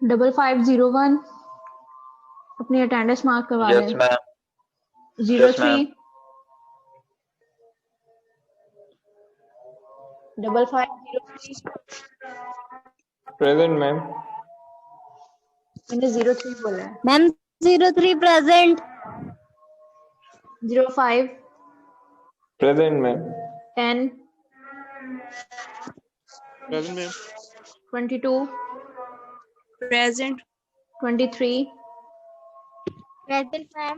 5501 अपनी attendance mark करवा लें। Yes, ma'am. 03 5503 Present, ma'am. मैंने 03 बोला है। Ma'am 03 present. 05 Present, ma'am. 10 Present, ma'am. 22 Present. 23 present ma'am.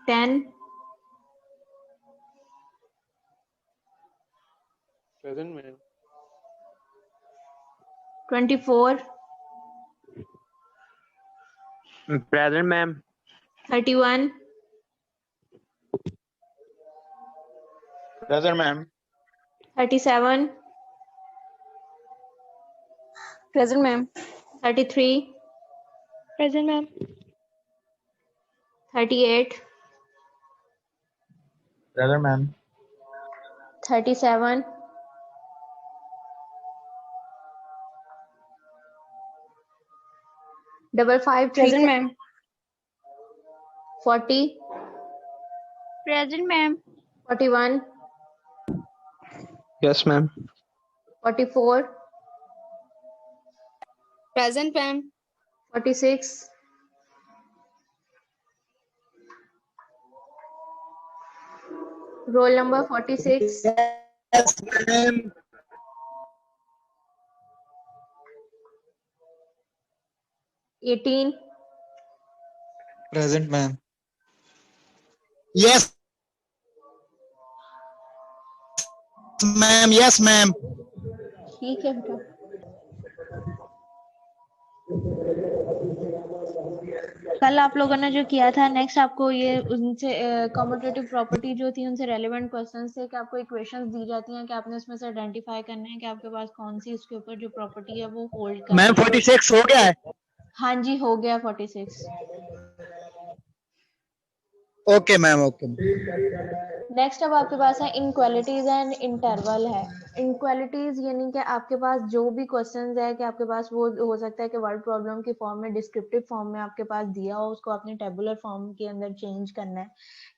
10 Present, ma'am. 24 Present, ma'am. 31 Present, ma'am. 37 Present, ma'am. 33 Present, ma'am. 38 Present, ma'am. 37 553 Present, ma'am. 40 present ma'am. 41 Yes, ma'am. 44 Present, ma'am. 46 roll number 46 Yes, ma'am. 18 Present, ma'am. Yes, ma'am. Yes, ma'am. ठीक है बेटा। कल आप लोगों ने जो किया था, नेक्स्ट आपको ये उनसे कम्यूटेटिव प्रॉपर्टी जो थी उनसे रेलेवेंट क्वेश्चंस थे कि आपको इक्वेशंस दी जाती हैं कि आपने उसमें से आइडेंटिफाई करना है कि आपके पास कौन सी उसके ऊपर जो प्रॉपर्टी है वो होल्ड कर मैम रही है। 46 हो गया है। हाँ जी, हो गया 46। Okay ma'am, okay. नेक्स्ट अब आपके पास है इनक्वालिटीज एंड इंटरवल है। इनक्वालिटीज यानी कि आपके पास जो भी क्वेश्चंस है कि आपके पास वो हो सकता है कि वर्ड प्रॉब्लम की फॉर्म में, डिस्क्रिप्टिव फॉर्म में आपके पास दिया हो, उसको आपने टेबुलर फॉर्म के अंदर चेंज करना है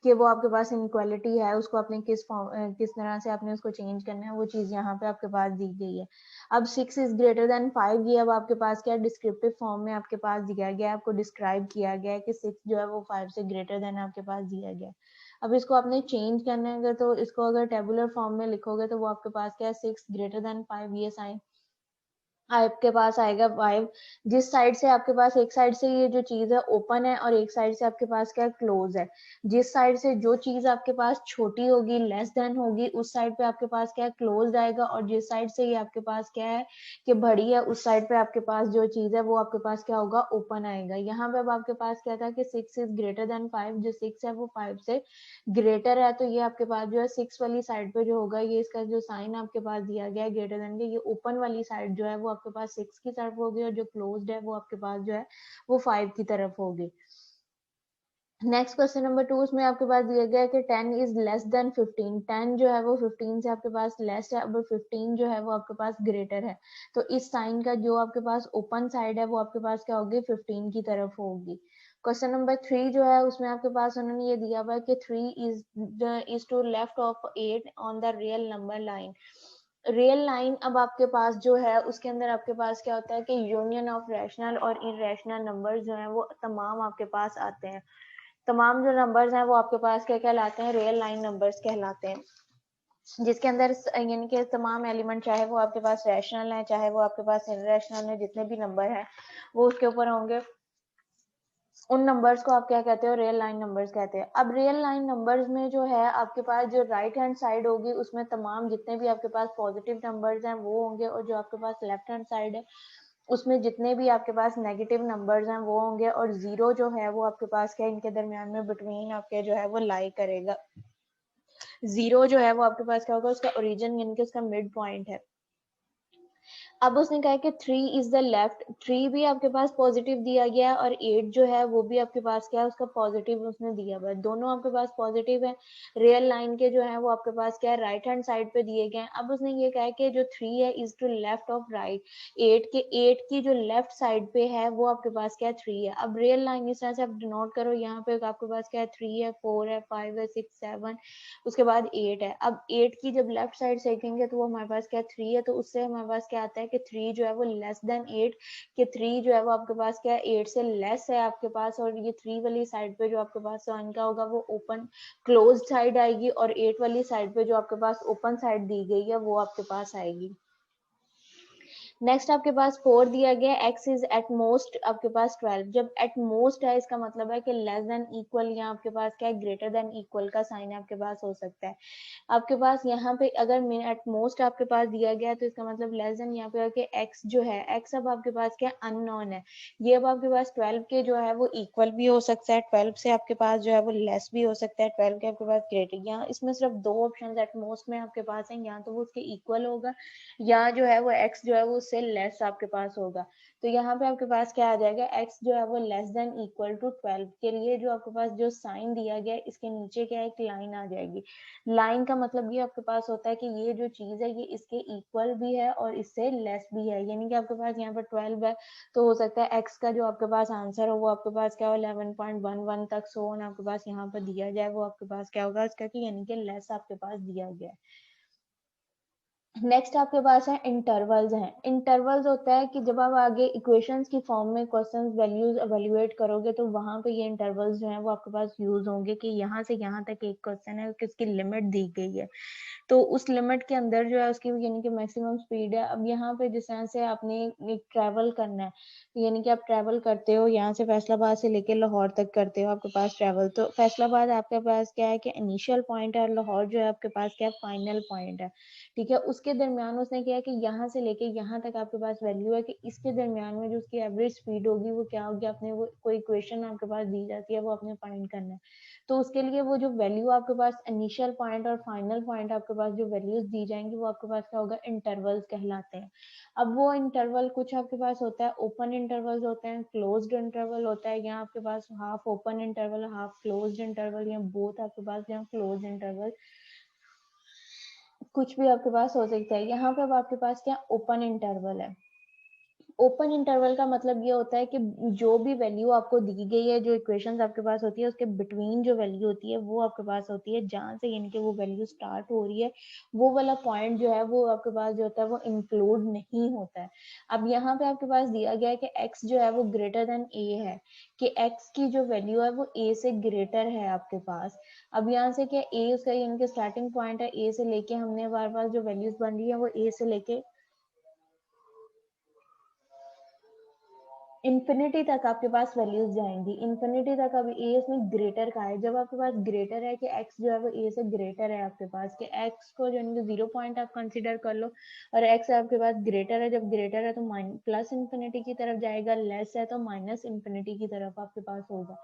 कि वो आपके पास इनक्वालिटी है, उसको आपने किस तरह से आपने उसको चेंज करना है, वो चीज यहाँ पे आपके पास दी गई है। अब 6 इज ग्रेटर देन 5, ये अब आपके पास क्या डिस्क्रिप्टिव फॉर्म में आपके पास दिया गया है, आपको डिस्क्राइब किया गया है कि 6 जो है वो 5 से ग्रेटर देन आपके पास दिया गया है। अब इसको आपने चेंज करना है तो इसको अगर टेबुलर फॉर्म में लिखोगे तो वो आपके पास क्या है 6 ग्रेटर देन 5, ये साइन आपके पास आएगा 5। जिस साइड से आपके पास, एक साइड से ये जो चीज है ओपन है और एक साइड से आपके पास क्या क्लोज है। जिस साइड से जो चीज आपके पास छोटी होगी, लेस देन होगी, उस साइड पे आपके पास क्या क्लोज आएगा, और जिस साइड से ये आपके पास क्या है कि बड़ी है, उस साइड पे आपके पास जो चीज है वो आपके पास क्या होगा, ओपन आएगा। यहाँ पे अब आपके पास क्या था कि 6 इज ग्रेटर देन 5, जो 6 है वो 5 से ग्रेटर है, तो ये आपके पास जो है 6 वाली साइड पे जो होगा, ये इसका जो साइन आपके पास दिया गया है ग्रेटर देन के, ये ओपन वाली साइड जो है वो आपके पास 6 की तरफ होगी, और जो क्लोज्ड है वो आपके पास जो है वो 5 की तरफ होगी। नेक्स्ट क्वेश्चन नंबर 2, उसमें आपके पास दिया गया है कि 10 इज लेस देन 15। 10 जो है वो 15 से आपके पास लेस है, अब 15 जो है वो आपके पास ग्रेटर है, तो इस साइन का जो आपके पास ओपन साइड है वो आपके पास क्या होगी, 15 की तरफ होगी। क्वेश्चन नंबर 3 जो है उसमें आपके पास उन्होंने ये दिया हुआ है कि 3 is to left of 8 on the real number line. Real line अब आपके पास जो है उसके अंदर आपके पास क्या होता है कि यूनियन ऑफ रैशनल और इरेशनल नंबर्स जो हैं वो तमाम आपके पास आते हैं। तमाम जो नंबर्स हैं वो आपके पास क्या कहलाते हैं, रियल लाइन नंबर्स कहलाते हैं, जिसके अंदर यानी कि तमाम एलिमेंट चाहे वो आपके पास रैशनल है चाहे वो आपके पास इरेशनल है, जितने भी नंबर हैं वो उसके ऊपर होंगे। उन नंबर्स को आप क्या कहते हो, रियल लाइन नंबर्स कहते हैं। अब रियल लाइन नंबर्स में जो है आपके पास जो राइट हैंड साइड होगी उसमें तमाम जितने भी आपके पास पॉजिटिव नंबर्स हैं वो होंगे, और जो आपके पास लेफ्ट हैंड साइड है उसमें जितने भी आपके पास नेगेटिव नंबर्स हैं वो होंगे, और जीरो जो है वो आपके पास क्या इनके दरमियान में बिटवीन आपके जो है वो लाई करेगा। जीरो जो है वो आपके पास क्या होगा, उसका ओरिजिन यानी कि उसका मिड पॉइंट है। अब उसने कहा कि 3 इज द लेफ्ट, 3 भी आपके पास पॉजिटिव दिया गया है और 8 जो है वो भी आपके पास क्या है, उसका पॉजिटिव उसने दिया हुआ है, दोनों आपके पास पॉजिटिव है। रियल लाइन के जो है वो आपके पास क्या है, राइट हैंड साइड पे दिए गए हैं। अब उसने ये कहा है कि जो 3 है is to left of right, 8 की जो लेफ्ट साइड पे है वो आपके पास क्या है, 3 है। अब रियल लाइन इस तरह से आप डिनोट करो, यहाँ पे आपके पास क्या है, 3 है, 4 है, 5 है, 6, 7, उसके बाद 8 है। अब 8 की जब लेफ्ट साइड से देखेंगे तो वो हमारे पास क्या 3 है, तो उससे हमारे पास क्या आता है कि 3 जो है वो लेस देन 8, कि 3 जो है वो आपके पास क्या है, 8 से लेस है आपके पास। और ये 3 वाली साइड पे जो आपके पास साइन का होगा वो ओपन क्लोज साइड आएगी, और 8 वाली साइड पे जो आपके पास ओपन साइड दी गई है वो आपके पास आएगी। नेक्स्ट आपके पास 4 दिया गया, x इज एट मोस्ट आपके पास 12। जब एट मोस्ट है इसका मतलब है कि लेस देन इक्वल, या आपके पास क्या है, ग्रेटर देन इक्वल का साइन आपके पास हो सकता है। आपके पास यहाँ पे अगर एट मोस्ट आपके पास दिया गया तो इसका मतलब लेस देन, यहाँ पे कि x जो है, x अब आपके पास क्या अननोन है, ये अब आपके पास 12 के जो है वो इक्वल भी हो सकता है, 12 से आपके पास जो है वो लेस भी हो सकता है, 12 के आपके पास ग्रेटर। यहाँ इसमें सिर्फ 2 ऑप्शन एट मोस्ट में आपके पास है, यहाँ तो वो उसके इक्वल होगा, या जो है वो x जो है वो उससे लेस आपके पास होगा। तो यहाँ पे आपके पास क्या आ जाएगा, x जो है वो लेस देन इक्वल टू 12 के लिए जो आपके पास जो साइन दिया गया है, इसके नीचे क्या है, एक लाइन आ जाएगी। लाइन का मतलब ये आपके पास होता है कि ये जो चीज है ये इसके इक्वल भी है और इससे लेस भी है, यानी कि आपके पास यहाँ पर 12 है तो हो सकता है x का जो आपके पास आंसर हो वो आपके पास क्या हो, 11.11 तक सो ऑन आपके पास यहाँ पर दिया जाए, वो आपके पास क्या होगा इसका, कि यानी कि लेस आपके पास दिया गया है। नेक्स्ट आपके पास है इंटरवल्स हैं। इंटरवल्स होता है कि जब आप आगे इक्वेशंस की फॉर्म में क्वेश्चंस वैल्यूज एवेल्युएट करोगे तो वहां पे ये इंटरवल्स जो है वो आपके पास यूज होंगे, कि यहाँ से यहाँ तक एक क्वेश्चन है किसकी लिमिट दी गई है, तो उस लिमिट के अंदर जो है उसकी यानी कि मैक्सिमम स्पीड है। अब यहाँ पे जिस तरह से आपने ट्रैवल करना है, यानी कि आप ट्रैवल करते हो यहाँ से फैसलाबाद से लेके लाहौर तक करते हो आपके पास ट्रैवल, तो फैसलाबाद आपके पास क्या है कि इनिशियल पॉइंट है, और लाहौर जो है आपके पास क्या है, फाइनल पॉइंट है। ठीक है, उसके दरमियान उसने किया कि यहाँ से लेके यहाँ तक आपके पास वैल्यू है, कि इसके दरमियान में जो उसकी एवरेज स्पीड होगी वो क्या होगी, आपने वो कोई इक्वेशन आपके पास दी जाती है वो आपने फाइंड करना है। तो उसके लिए वो जो वैल्यू आपके पास इनिशियल पॉइंट और फाइनल पॉइंट आपके पास जो वैल्यूज दी जाएंगी वो आपके पास क्या होगा, इंटरवल्स कहलाते हैं। अब वो इंटरवल कुछ आपके पास होता है ओपन इंटरवल्स होते हैं, क्लोज्ड इंटरवल होता है, यहाँ आपके पास half open interval, half closed interval, या बोथ आपके पास यहाँ क्लोज्ड इंटरवल, कुछ भी आपके पास हो सकता है। यहाँ पे अब आपके पास क्या ओपन इंटरवल है। ओपन इंटरवल का मतलब ये होता है कि जो भी वैल्यू आपको दी गई है, जो इक्वेशंस आपके पास होती है उसके बिटवीन जो वैल्यू होती है वो आपके पास होती है, जहां से यानी कि वो वैल्यू स्टार्ट हो रही है वो वाला पॉइंट जो है वो आपके पास जो होता है वो इंक्लूड नहीं होता है। अब यहाँ पे आपके पास दिया गया है कि x जो है वो ग्रेटर देन a है, कि x की जो वैल्यू है वो a से ग्रेटर है आपके पास। अब यहाँ से क्या a उसका यानी कि स्टार्टिंग पॉइंट है, a से लेके हमने बार बार जो वैल्यूज बन रही है वो a से लेके इन्फिनिटी तक आपके पास वैल्यूज जाएंगी, इन्फिनिटी तक। अब ए इसमें ग्रेटर का है, जब आपके पास ग्रेटर है कि x जो है वो a से ग्रेटर है आपके पास, कि x को जो है 0 पॉइंट आप कंसीडर कर लो, और x आपके पास ग्रेटर है, जब ग्रेटर है तो प्लस इन्फिनिटी की तरफ जाएगा, लेस है तो माइनस इन्फिनिटी की तरफ आपके पास होगा।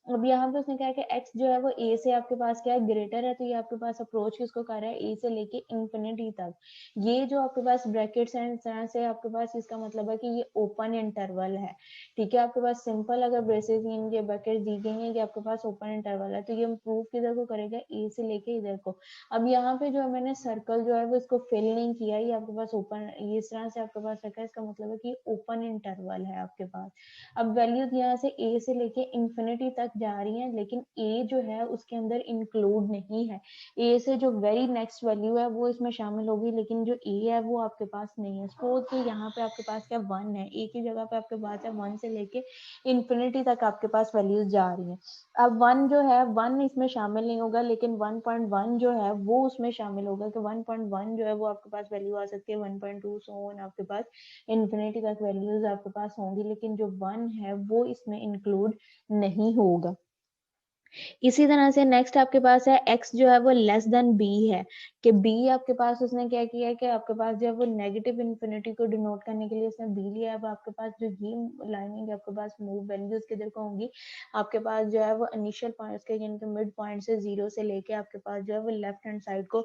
अब यहाँ पे उसने कहा कि x जो है वो a से आपके पास क्या है, ग्रेटर है, तो ये आपके पास अप्रोच किसको कर रहा है, a से लेके इन्फिनिटी तक। ये जो आपके पास ब्रैकेट्स हैं इस तरह से आपके पास, इसका मतलब है कि ये ओपन इंटरवल है। ठीक है, आपके पास सिंपल अगर ब्रेसेस इनके ब्रैकेट दी गई हैं कि आपके पास ओपन इंटरवल है, तो ये प्रूफ किधर को करेगा, ए से लेके इधर को। अब यहाँ पे जो है मैंने सर्कल जो है वो इसको फिल नहीं किया, ये आपके पास ओपन, ये इस तरह से आपके पास रखा है, इसका मतलब है कि ओपन इंटरवल है आपके पास। अब वैल्यू यहाँ से ए से लेके इंफिनिटी तक जा रही है, लेकिन ए जो है उसके अंदर इंक्लूड नहीं है, ए से जो वेरी नेक्स्ट वैल्यू है वो इसमें शामिल होगी, लेकिन जो ए है वो आपके पास नहीं है। सपोज कि यहाँ पे आपके पास क्या 1 है, ए की जगह पे आपके पास है 1 से लेके इंफिनिटी तक आपके पास वैल्यूज जा रही हैं। अब 1 जो है 1 इसमें शामिल नहीं होगा, लेकिन 1.1 जो है वो उसमें शामिल होगा, कि 1.1 जो है वो आपके पास वैल्यू आ सकती है, 1.2 सो ऑन आपके पास इंफिनिटी तक वैल्यूज आपके पास होंगी, लेकिन जो 1 है वो इसमें इंक्लूड नहीं होगा। इसी तरह से नेक्स्ट आपके पास है x जो है वो लेस देन b है, कि b आपके पास उसने क्या किया है कि आपके पास जो है वो नेगेटिव इन्फिनिटी को डिनोट करने के लिए उसने b लिया है। अब आपके पास जो ये लाइनिंग आपके पास मूव वैल्यूज किधर को होंगी, आपके पास जो है वो इनिशियल पॉइंट्स के यानी कि मिड पॉइंट से 0 से लेके आपके पास जो है वो लेफ्ट हैंड साइड को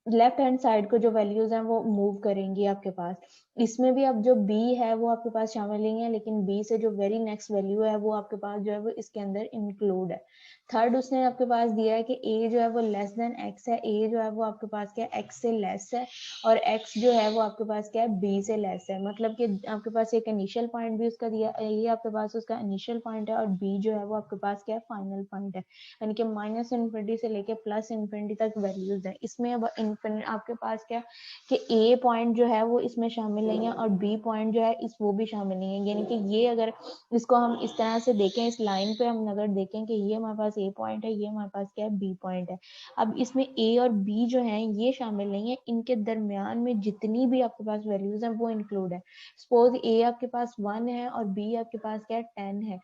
लेफ्ट हैंड साइड को जो वैल्यूज हैं वो मूव करेंगी आपके पास। इसमें भी अब जो b है वो आपके पास शामिल नहीं है, लेकिन b से जो वेरी नेक्स्ट वैल्यू है वो आपके पास जो है वो इसके अंदर इंक्लूड है। थर्ड उसने आपके पास दिया है कि a जो है वो लेस देन x है, a जो है वो आपके पास क्या है x से लेस है, और x जो है वो आपके पास क्या है b से लेस है। मतलब कि आपके पास एक इनिशियल पॉइंट भी उसका दिया, ये आपके पास उसका इनिशियल पॉइंट है, और b जो है वो आपके पास क्या है फाइनल पॉइंट है, यानी कि माइनस इन्फिनिटी से लेके प्लस इन्फिनिटी तक वैल्यूज है। इसमें अब आपके पास क्या कि a पॉइंट जो है वो इसमें शामिल नहीं है, और b पॉइंट जो है इस वो भी शामिल नहीं है। यानी कि ये अगर इसको हम इस तरह से देखें, इस लाइन पे हम अगर देखें कि ये हमारे पास a पॉइंट है, ये हमारे पास क्या है b पॉइंट है, अब इसमें a और b जो है ये शामिल नहीं है, इनके दरमियान में जितनी भी आपके पास वैल्यूज है वो इंक्लूड है। सपोज a आपके पास 1 है और b आपके पास क्या है 10 है,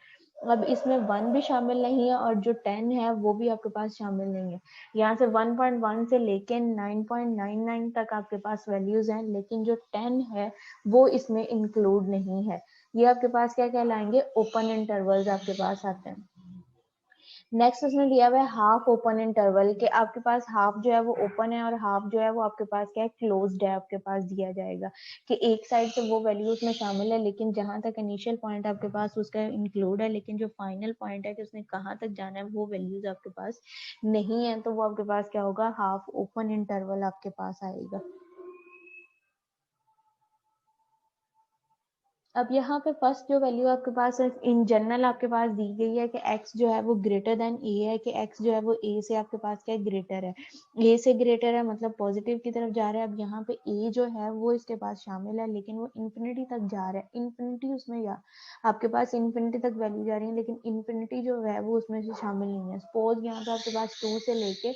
अब इसमें 1 भी शामिल नहीं है और जो 10 है वो भी आपके पास शामिल नहीं है। यहाँ से 1.1 से लेके 9.99 तक आपके पास वैल्यूज हैं, लेकिन जो 10 है वो इसमें इंक्लूड नहीं है। ये आपके पास क्या कहलाएंगे, ओपन इंटरवल्स आपके पास आते हैं। नेक्स्ट उसने दिया हुआ है हाफ ओपन इंटरवल, के आपके पास हाफ जो है वो ओपन है और हाफ जो है वो आपके पास क्या है क्लोज्ड है। आपके पास दिया जाएगा कि एक साइड से वो वैल्यू उसमें शामिल है, लेकिन जहां तक इनिशियल पॉइंट आपके पास उसका इंक्लूड है, लेकिन जो फाइनल पॉइंट है कि उसने कहाँ तक जाना है वो वैल्यूज आपके पास नहीं है, तो वो आपके पास क्या होगा, हाफ ओपन इंटरवल आपके पास आएगा। अब यहाँ पे फर्स्ट जो वैल्यू आपके पास इन जनरल आपके पास दी गई है कि x जो है वो ग्रेटर देन a है, कि x जो है वो a से आपके पास क्या ग्रेटर है, a से ग्रेटर है मतलब पॉजिटिव की तरफ जा रहा है। अब यहाँ पे a जो है वो इसके पास शामिल है, लेकिन वो इन्फिनिटी तक जा रहा है, इन्फिनिटी उसमें या आपके पास इन्फिनिटी तक वैल्यू जा रही है, लेकिन इन्फिनिटी जो है वो उसमें से शामिल नहीं है। सपोज यहाँ पे आपके पास 2 से लेके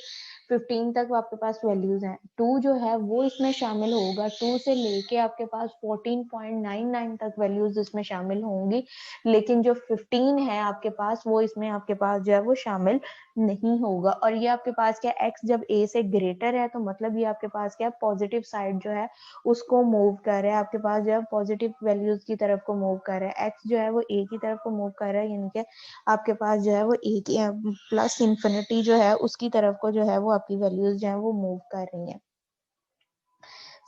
15 तक आपके पास वैल्यूज हैं, 2 जो है वो इसमें शामिल होगा, 2 से लेके आपके पास 14.99 तक वैल्यूज इसमें शामिल होंगी, लेकिन जो 15 है आपके पास वो इसमें आपके पास जो है वो शामिल नहीं होगा। और ये आपके पास क्या x जब a से ग्रेटर है तो मतलब ये आपके पास क्या पॉजिटिव साइड जो है उसको मूव कर रहा है, आपके पास जो है पॉजिटिव वैल्यूज की तरफ को मूव कर रहा है, x जो है वो a की तरफ को मूव कर रहा है, यानी कि आपके पास जो है वो a की प्लस इन्फिनिटी जो है उसकी तरफ को जो है वो आपकी वैल्यूज जो है वो मूव कर रही हैं।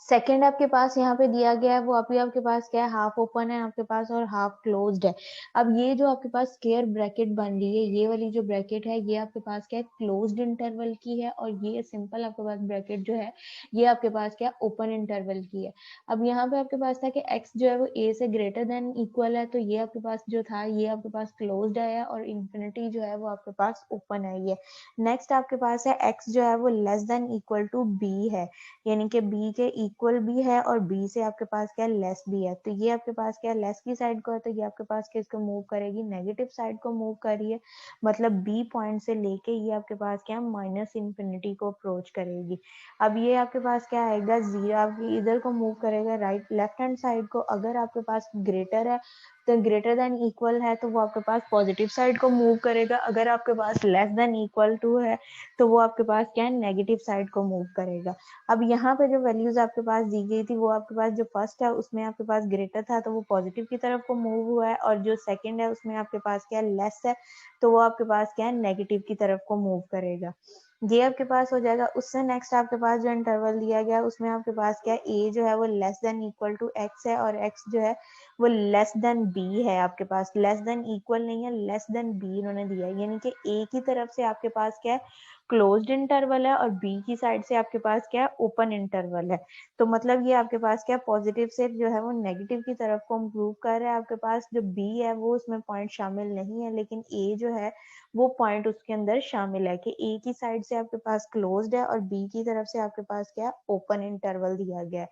सेकेंड आपके पास यहाँ पे दिया गया है वो अभी आपके पास क्या है, हाफ ओपन है आपके पास और हाफ क्लोज्ड है। अब ये जो आपके पास स्क्वायर ब्रैकेट बन रही है, ये वाली जो ब्रैकेट है ये आपके पास क्या है क्लोज्ड इंटरवल की है, और ये सिंपल आपके पास ब्रैकेट जो है ये आपके पास क्या ओपन इंटरवल की है। अब यहाँ पे आपके पास था कि x जो है वो a से ग्रेटर देन इक्वल है, तो ये आपके पास जो था ये आपके पास क्लोज्ड आया, और इन्फिनिटी जो है वो आपके पास ओपन आई है। नेक्स्ट आपके पास है x जो है वो less than equal to b है, यानी कि b के इक्वल भी है और b से आपके पास क्या लेस भी है, तो ये आपके पास क्या लेस की साइड को है, तो ये आपके पास किसको मूव करेगी, नेगेटिव साइड को मूव कर रही है। मतलब b पॉइंट से लेके ये आपके पास क्या माइनस इन्फिनिटी को अप्रोच करेगी। अब ये आपके पास क्या आएगा, जीरो आपकी इधर को मूव करेगा, राइट लेफ्ट हैंड साइड को। अगर आपके पास ग्रेटर है तो ग्रेटर देन इक्वल है तो वो आपके पास पॉजिटिव साइड को मूव करेगा, अगर आपके पास लेस देन इक्वल टू है तो वो आपके पास क्या है नेगेटिव साइड को मूव करेगा। अब यहाँ पे जो वैल्यूज आपके पास दी गई थी वो आपके पास जो फर्स्ट है उसमें आपके पास ग्रेटर था तो वो पॉजिटिव की तरफ को मूव हुआ है, और जो सेकंड है उसमें आपके पास क्या लेस है तो वो आपके पास क्या है नेगेटिव की तरफ को मूव करेगा। ये आपके पास हो जाएगा। उससे नेक्स्ट आपके पास जो इंटरवल दिया गया उसमें आपके पास क्या a जो है वो less than equal to x है, और x जो है वो लेस देन b है। आपके पास लेस देन इक्वल नहीं है, लेस देन b इन्होंने दिया है, यानी कि a की तरफ से आपके पास क्या है क्लोज्ड इंटरवल है और b की साइड से आपके पास क्या है ओपन इंटरवल है। तो मतलब ये आपके पास क्या पॉजिटिव से जो है वो नेगेटिव की तरफ को मूव कर रहा है। आपके पास जो b है वो उसमें पॉइंट शामिल नहीं है, लेकिन a जो है वो पॉइंट उसके अंदर शामिल है कि a की साइड से आपके पास क्लोज्ड है और b की तरफ से आपके पास क्या ओपन इंटरवल दिया गया है।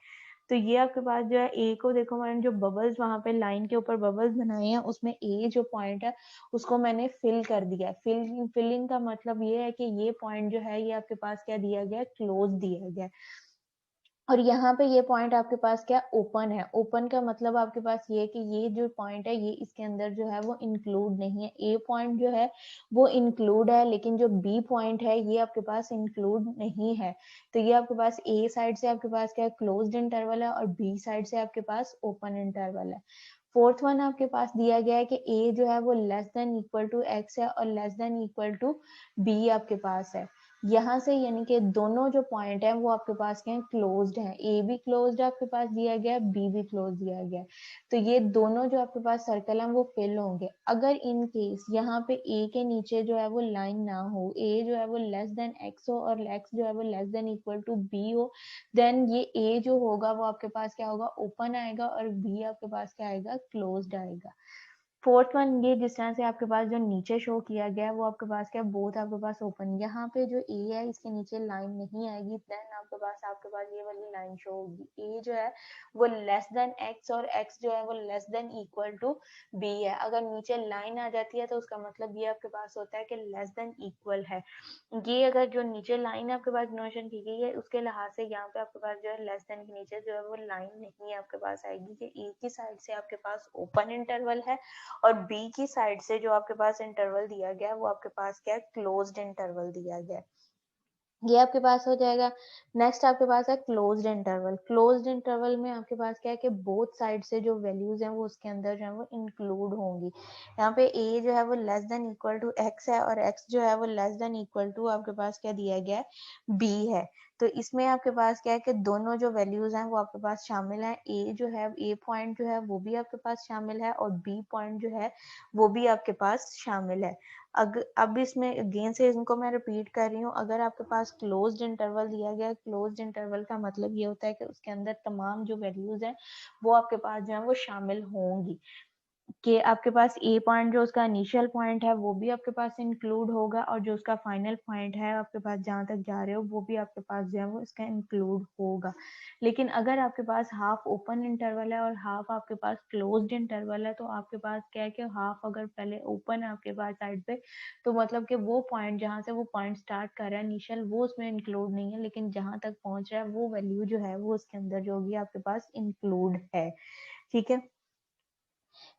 तो ये आपके पास जो है a को देखो, मैंने जो बबल्स वहां पे लाइन के ऊपर बबल्स बनाए हैं उसमें a जो पॉइंट है उसको मैंने फिल कर दिया है। फिलिंग का मतलब ये है कि ये पॉइंट जो है ये आपके पास क्या दिया गया, क्लोज दिया गया। और यहाँ पे ये पॉइंट आपके पास क्या ओपन है। ओपन का मतलब आपके पास ये है कि ये जो पॉइंट है ये इसके अंदर जो है वो इंक्लूड नहीं है। ए पॉइंट जो है वो इंक्लूड है, लेकिन जो बी पॉइंट है ये आपके पास इंक्लूड नहीं है। तो ये आपके पास ए साइड से आपके पास क्या क्लोज्ड इंटरवल है और बी साइड से आपके पास ओपन इंटरवल है। फोर्थ वन आपके पास दिया गया है कि a जो है वो less than equal to x है और less than equal to b आपके पास है। यहाँ से यानी कि दोनों जो पॉइंट है वो आपके पास क्या है, क्लोज्ड है। ए भी क्लोज्ड आपके पास दिया गया है, बी भी क्लोज दिया गया है। तो ये दोनों जो आपके पास सर्कल है वो फिल होंगे। अगर इन केस यहाँ पे ए के नीचे जो है वो लाइन ना हो, ए जो है वो लेस देन एक्स हो और एक्स जो है वो less than equal to b हो, देन ये ए जो होगा वो आपके पास क्या होगा, ओपन आएगा, और बी आपके पास क्या आएगा, क्लोज्ड आएगा। फोर्थ वन, ये जिस तरह से आपके पास जो नीचे शो किया गया है वो आपके पास क्या, बोथ आपके पास ओपन। यहाँ पे जो ए है इसके नीचे लाइन नहीं आएगी, देन आपके पास ये वाली लाइन शो होगी। ए जो है वो लेस देन एक्स और एक्स जो है वो less than equal to b है। अगर नीचे लाइन आ जाती है तो उसका मतलब ये आपके पास होता है कि लेस देन इक्वल है। ये अगर जो नीचे लाइन आपके पास नोशन की गई है उसके लिहाज से यहाँ पे आपके पास जो है लेस देन के नीचे जो है वो लाइन नहीं आपके पास आएगी, कि ए की साइड से आपके पास ओपन इंटरवल है और बी की साइड से जो आपके पास इंटरवल दिया गया है वो आपके पास क्या है, क्लोज्ड इंटरवल दिया गया है। ये आपके पास हो जाएगा। नेक्स्ट आपके पास है क्लोज्ड इंटरवल। क्लोज्ड इंटरवल में आपके पास क्या है कि बोथ साइड से जो वैल्यूज हैं वो उसके अंदर जो है वो इंक्लूड होंगी। यहाँ पे a जो है वो less than equal to x है और x जो है वो लेस देन इक्वल टू आपके पास क्या दिया गया है, b है। तो इसमें आपके पास क्या है कि दोनों जो वैल्यूज हैं वो आपके पास शामिल है। a जो है, a पॉइंट जो है वो भी आपके पास शामिल है और b पॉइंट जो है वो भी आपके पास शामिल है। अब इसमें अगेन से इनको मैं रिपीट कर रही हूँ, अगर आपके पास क्लोज्ड इंटरवल दिया गया, क्लोज्ड इंटरवल का मतलब ये होता है कि उसके अंदर तमाम जो वैल्यूज हैं वो आपके पास जो है वो शामिल होंगी, कि आपके पास ए पॉइंट जो उसका इनिशियल पॉइंट है वो भी आपके पास इंक्लूड होगा और जो उसका फाइनल पॉइंट है आपके पास जहां तक जा रहे हो वो भी आपके पास जो है वो इसका इंक्लूड होगा। लेकिन अगर आपके पास हाफ ओपन इंटरवल है और हाफ आपके पास क्लोज्ड इंटरवल है तो आपके पास क्या है कि हाफ अगर पहले ओपन है आपके पास साइड पे तो मतलब कि वो पॉइंट जहां से वो पॉइंट स्टार्ट कर रहा है इनिशियल वो उसमें इंक्लूड नहीं है, लेकिन जहां तक पहुंच रहा है वो वैल्यू जो है वो उसके अंदर जो होगी आपके पास इंक्लूड है। ठीक है।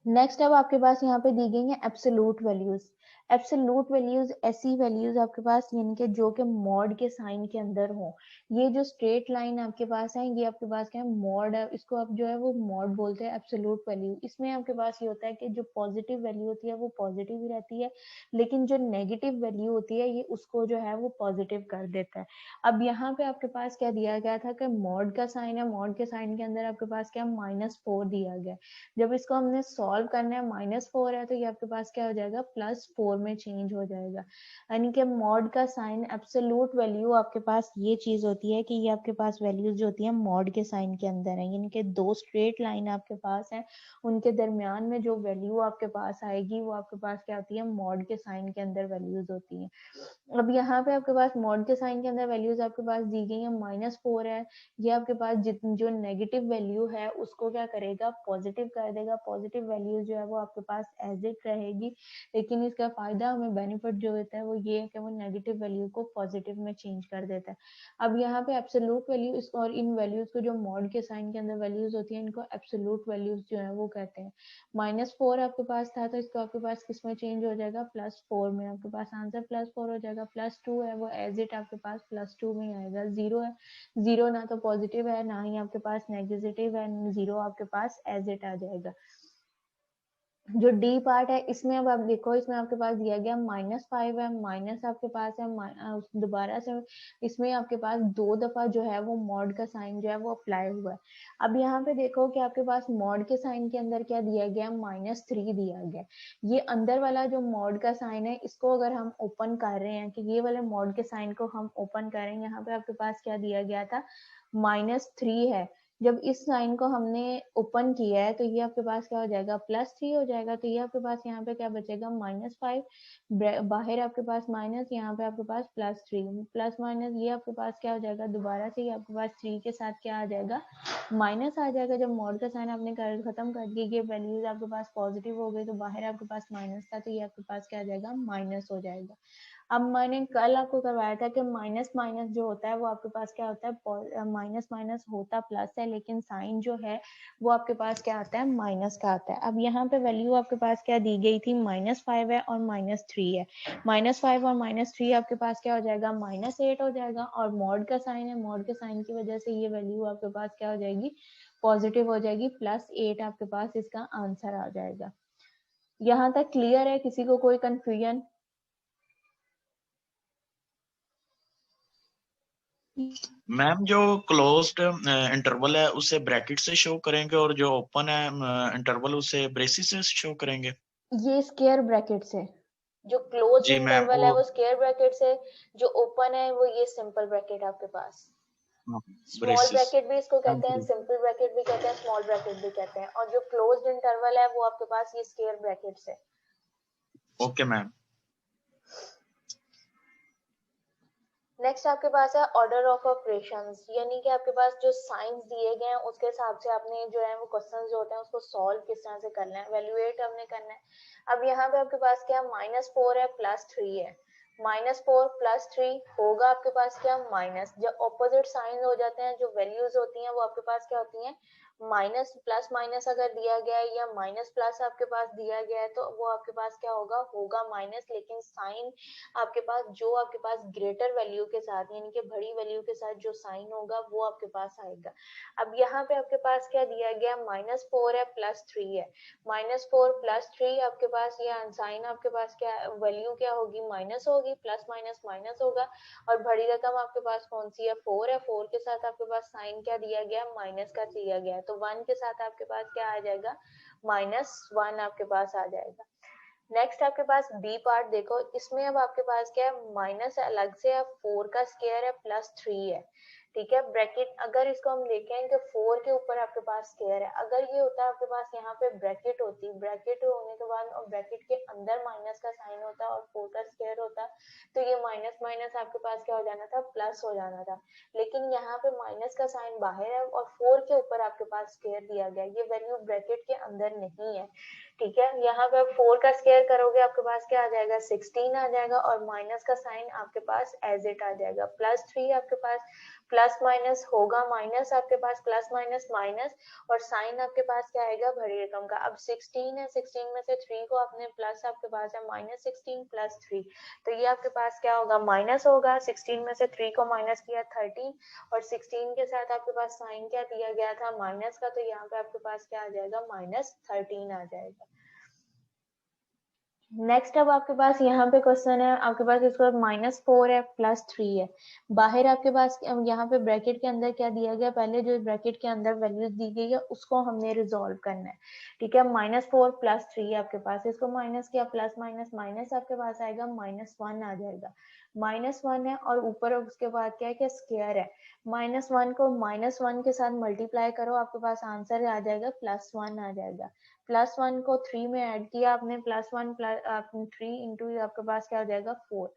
नेक्स्ट अब आपके पास यहाँ पे दी गई है एब्सोल्यूट वैल्यूज। एब्सोल्यूट वैल्यूज ऐसी वैल्यूज आपके पास यानी कि जो कि मॉड के साइन के अंदर हो। ये जो स्ट्रेट लाइन आपके पास है ये आपके पास क्या है, मॉड है, इसको आप जो है वो मॉड बोलते हैं एब्सोल्यूट वैल्यू। इसमें आपके पास ये होता है कि जो पॉजिटिव वैल्यू होती है वो पॉजिटिव ही रहती है, लेकिन जो नेगेटिव वैल्यू होती है ये उसको जो है वो पॉजिटिव कर देता है। अब यहाँ पे आपके पास क्या दिया गया था कि मॉड का साइन है, मॉड के साइन के अंदर आपके पास क्या -4 दिया गया। जब इसको हमने सॉल्व करना है, -4 है तो ये आपके पास क्या हो जाएगा, +4 में चेंज हो जाएगा। यानी कि मॉड का साइन एब्सोल्यूट वैल्यू आपके पास ये चीज होती है कि ये आपके पास वैल्यूज जो होती है मॉड के साइन के अंदर है, यानी कि दो स्ट्रेट लाइन आपके पास है उनके दरमियान में जो वैल्यू आपके पास आएगी वो आपके पास क्या होती है, मॉड के साइन के अंदर वैल्यूज होती है। अब यहाँ पे आपके पास मॉड के साइन के अंदर वैल्यूज आपके पास दी गई है, -4 है। ये आपके पास जो नेगेटिव वैल्यू है उसको क्या करेगा, पॉजिटिव कर देगा। पॉजिटिव वैल्यू जो है वो आपके पास एज इट रहेगी, लेकिन इसका फायदा हमें बेनिफिट जो होता है वो ये है कि वो नेगेटिव वैल्यू को पॉजिटिव में चेंज कर देता है। अब यहाँ पे एब्सोल्यूट वैल्यू और इन वैल्यूज को जो मॉड के साइन के अंदर वैल्यूज होती है इनको एब्सोल्यूट वैल्यूज जो है वो कहते हैं। -4 आपके पास था तो इसको आपके पास किस में चेंज हो जाएगा, +4 में। आपके पास आंसर +4 हो जाएगा। +2 है वो एज इट आपके पास +2 में आएगा। 0 है, 0 ना तो पॉजिटिव है ना ही आपके पास नेगेटिव है, 0 आपके पास एज इट आ जाएगा। जो डी पार्ट है इसमें अब आप देखो, इसमें आपके पास दिया गया -5 है, माइनस आपके पास है, दोबारा से इसमें आपके पास 2 दफा जो है वो मॉड का साइन जो है वो अप्लाई हुआ है। अब यहाँ पे देखो कि आपके पास मॉड के साइन के अंदर क्या दिया गया, -3 दिया गया। ये अंदर वाला जो मॉड का साइन है इसको अगर हम ओपन कर रहे हैं कि ये वाले मॉड के साइन को हम ओपन करें, यहाँ पे आपके पास क्या दिया गया था, -3 है। जब इस साइन को हमने ओपन किया है तो ये आपके पास क्या हो जाएगा, +3 हो जाएगा। तो ये आपके पास यहाँ पे क्या बचेगा, -5, बाहर आपके पास माइनस, यहाँ पे आपके पास +3, प्लस माइनस ये आपके पास क्या हो जाएगा, दोबारा से ये आपके पास 3 के साथ क्या आ जाएगा, माइनस आ जाएगा। जब मॉड का साइन आपने खत्म कर दिया, ये वैल्यूज आपके पास पॉजिटिव हो गई तो बाहर आपके पास माइनस था तो ये आपके पास क्या आ जाएगा, माइनस हो जाएगा। अब मैंने कल आपको करवाया था कि माइनस माइनस जो होता है वो आपके पास क्या होता है, माइनस माइनस होता प्लस है, लेकिन साइन जो है वो आपके पास क्या आता है, माइनस का आता है। अब यहाँ पे वैल्यू आपके पास क्या दी गई थी, -5 है और -3 है। -5 और -3 आपके पास क्या हो जाएगा, -8 हो जाएगा। और मॉड का साइन है, मॉड के साइन की वजह से ये वैल्यू आपके पास क्या हो जाएगी, पॉजिटिव हो जाएगी, +8 आपके पास इसका आंसर आ जाएगा। यहाँ तक क्लियर है, किसी को कोई कंफ्यूजन? मैम जो क्लोज्ड इंटरवल है उसे ब्रैकेट से शो करेंगे और जो ओपन है इंटरवल उसे ब्रेसिस से शो करेंगे। ये स्क्वायर ब्रैकेट से। जो क्लोज जी मैम इंटरवल है वो स्क्वायर ब्रैकेट से, जो ओपन है वो ये सिंपल ब्रैकेट आपके पास। Small braces. ब्रैकेट भी इसको कहते हैं, सिंपल ब्रैकेट भी कहते हैं, स्मॉल ब्रैकेट भी कहते हैं, और जो क्लोज्ड इंटरवल है वो आपके पास ये स्क्वायर ब्रैकेट से। Okay ma'am. नेक्स्ट आपके पास है ऑर्डर ऑफ ऑपरेशंस, यानी कि आपके पास जो साइंस दिए गए हैं उसके हिसाब से आपने जो है वो क्वेश्चंस जो होते हैं उसको सॉल्व किस तरह से करना है, वैल्यूएट हमने करना है। अब यहाँ पे आपके पास क्या -4 है +3 है, -4 +3 होगा आपके पास क्या माइनस। जब ऑपोजिट साइन हो जाते हैं जो वैल्यूज होती हैं वो आपके पास क्या होती हैं माइनस। प्लस माइनस अगर दिया गया है या माइनस प्लस आपके पास दिया गया है तो वो आपके पास क्या होगा माइनस, लेकिन साइन आपके पास जो आपके पास ग्रेटर वैल्यू के साथ यानी कि बड़ी वैल्यू के साथ जो साइन होगा वो आपके पास आएगा। अब यहाँ पे आपके पास क्या दिया गया -4 है +3 है, -4 +3 आपके पास ये साइन आपके पास क्या वैल्यू क्या होगी माइनस होगी, प्लस माइनस माइनस होगा, और बड़ी रकम आपके पास कौन सी है 4 है, 4 के साथ आपके पास साइन क्या दिया गया माइनस का दिया गया है, तो 1 के साथ आपके पास क्या आ जाएगा -1 आपके पास आ जाएगा। नेक्स्ट आपके पास बी पार्ट देखो, इसमें अब आपके पास क्या है माइनस अलग से है, 4 का स्क्वायर है +3 है, ठीक है ब्रैकेट। अगर इसको हम देखें कि 4 के ऊपर आपके पास स्क्वायर है, अगर ये होता है आपके पास यहाँ पे ब्रैकेट होती, ब्रैकेट होने के बाद और ब्रैकेट के अंदर माइनस का साइन होता और 4 का स्क्वायर होता तो ये माइनस माइनस आपके पास क्या हो जाना था प्लस हो जाना था, लेकिन यहाँ पे माइनस का साइन बाहर है और 4 के ऊपर आपके पास स्क्वायर दिया गया, ये वैल्यू ब्रैकेट के अंदर नहीं है, ठीक है। यहाँ पे 4 का स्क्वायर करोगे आपके पास क्या आ जाएगा 16 आ जाएगा, और माइनस का साइन आपके पास एज इट आ जाएगा, +3 आपके पास प्लस माइनस होगा माइनस आपके पास प्लस माइनस माइनस, और साइन आपके पास क्या आएगा बड़ी रकम का। अब 16 है, 16 में से 3 को आपने प्लस आपके पास है -16 +3, तो ये आपके पास क्या होगा माइनस होगा, 16 में से 3 को माइनस किया 13, और 16 के साथ आपके पास साइन क्या दिया गया था माइनस का, तो यहाँ पे आपके पास क्या आ जाएगा -13 आ जाएगा। नेक्स्ट अब आपके पास यहाँ पे क्वेश्चन है आपके पास, इसको -4 है +3 है, बाहर आपके पास यहाँ पे ब्रैकेट के अंदर क्या दिया गया, पहले जो ब्रैकेट के अंदर वैल्यूज दी गई है उसको हमने रिजोल्व करना है, ठीक है। -4 +3 आपके पास, इसको माइनस किया प्लस माइनस माइनस आपके पास आएगा -1 आ जाएगा, -1 है, और ऊपर उसके बाद क्या है कि स्क्वायर है, -1 को -1 के साथ मल्टीप्लाई करो आपके पास आंसर आ जाएगा +1 आ जाएगा, +1 को 3 में ऐड किया आपने, +1 3 इंटू आपके पास क्या हो जाएगा 4।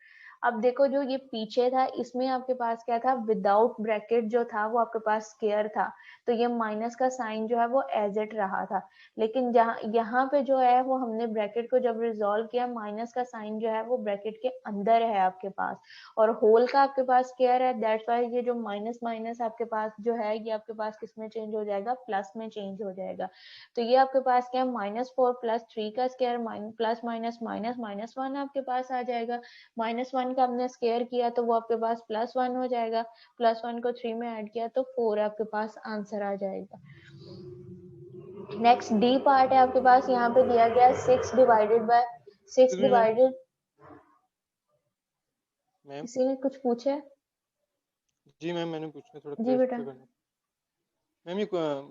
अब देखो जो ये पीछे था इसमें आपके पास क्या था विदाउट ब्रैकेट जो था वो आपके पास स्क्वायर था, तो ये माइनस का साइन जो है वो एज इट रहा था, लेकिन जहाँ यहाँ पे जो है वो हमने ब्रैकेट को जब रिजोल्व किया माइनस का साइन जो है वो ब्रैकेट के अंदर है आपके पास, और होल का आपके पास स्क्वायर है, दैट्स वाई ये जो माइनस माइनस आपके पास जो है ये आपके पास किस में चेंज हो जाएगा प्लस में चेंज हो जाएगा। तो ये आपके पास क्या -4 +3 का स्क्वायर प्लस माइनस माइनस -1 आपके पास आ जाएगा, -1 का हमने स्क्वायर किया तो वो आपके पास +1 हो जाएगा, +1 को 3 में ऐड किया तो 4 आपके पास आंसर आ जाएगा। नेक्स्ट डी पार्ट है आपके पास, यहाँ पे दिया गया 6 डिवाइडेड बाय 6 डिवाइडेड, किसी ने कुछ पूछा है? जी मैम मैंने पूछा थोड़ा जी बेटा। मैम ये